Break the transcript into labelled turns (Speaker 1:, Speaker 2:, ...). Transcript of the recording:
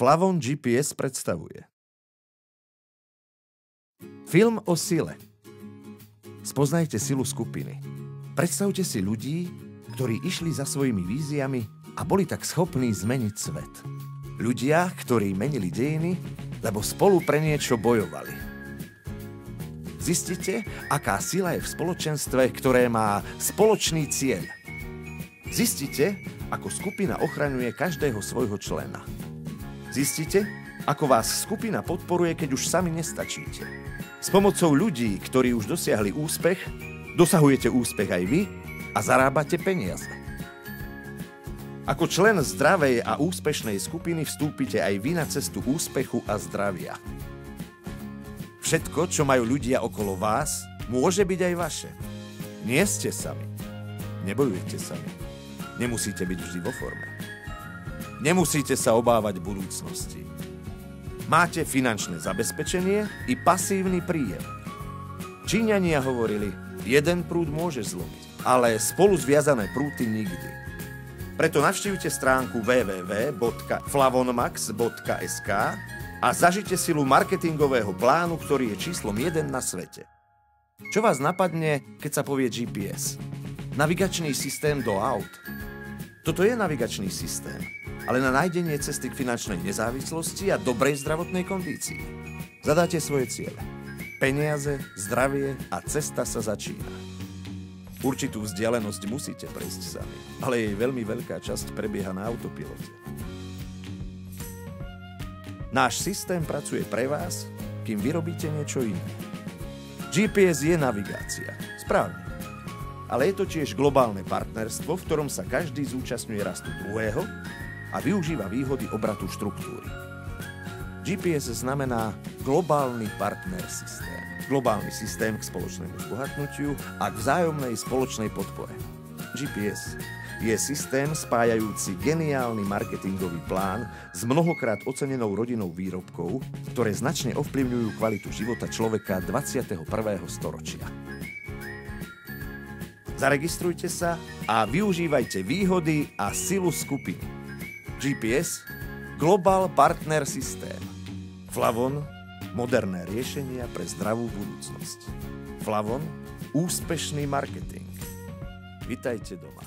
Speaker 1: Flavon GPS predstavuje film o sile. Spoznajte silu skupiny. Predstavte si ľudí, ktorí išli za svojimi víziami a boli tak schopní zmeniť svet. Ľudia, ktorí menili dejiny, lebo spolu pre niečo bojovali. Zistite, aká sila je v spoločenstve, ktoré má spoločný cieľ. Zistite, ako skupina ochraňuje každého svojho člena. Zistite, ako vás skupina podporuje, keď už sami nestačíte. S pomocou ľudí, ktorí už dosiahli úspech, dosahujete úspech aj vy a zarábate peniaze. Ako člen zdravej a úspešnej skupiny vstúpite aj vy na cestu úspechu a zdravia. Všetko, čo majú ľudia okolo vás, môže byť aj vaše. Nie ste sami. Nebojujete sami. Nemusíte byť vždy vo forme. Nemusíte sa obávať budúcnosti. Máte finančné zabezpečenie i pasívny príjem. Číňania hovorili, jeden prúd môže zlomiť, ale spolu zviazané prúty nikdy. Preto navštívte stránku www.flavonmax.sk a zažite silu marketingového plánu, ktorý je číslom 1 na svete. Čo vás napadne, keď sa povie GPS? Navigačný systém do aut. Toto je navigačný systém, ale na nájdenie cesty k finančnej nezávislosti a dobrej zdravotnej kondícii. Zadáte svoje ciele. Peniaze, zdravie a cesta sa začína. Určitú vzdialenosť musíte prejsť sami, ale jej veľmi veľká časť prebieha na autopilote. Náš systém pracuje pre vás, kým vyrobíte niečo iné. GPS je navigácia, správne. Ale je to tiež globálne partnerstvo, v ktorom sa každý zúčastňuje rastu druhého a využíva výhody obratu štruktúry. GPS znamená globálny partner systém. Globálny systém k spoločnému zbohatnutiu a k vzájomnej spoločnej podpore. GPS je systém spájajúci geniálny marketingový plán s mnohokrát ocenenou rodinou výrobkov, ktoré značne ovplyvňujú kvalitu života človeka 21. storočia. Zaregistrujte sa a využívajte výhody a silu skupiny. GPS – Global Partner Systém. Flavon – moderné riešenia pre zdravú budúcnosť. Flavon – úspešný marketing. Vitajte doma.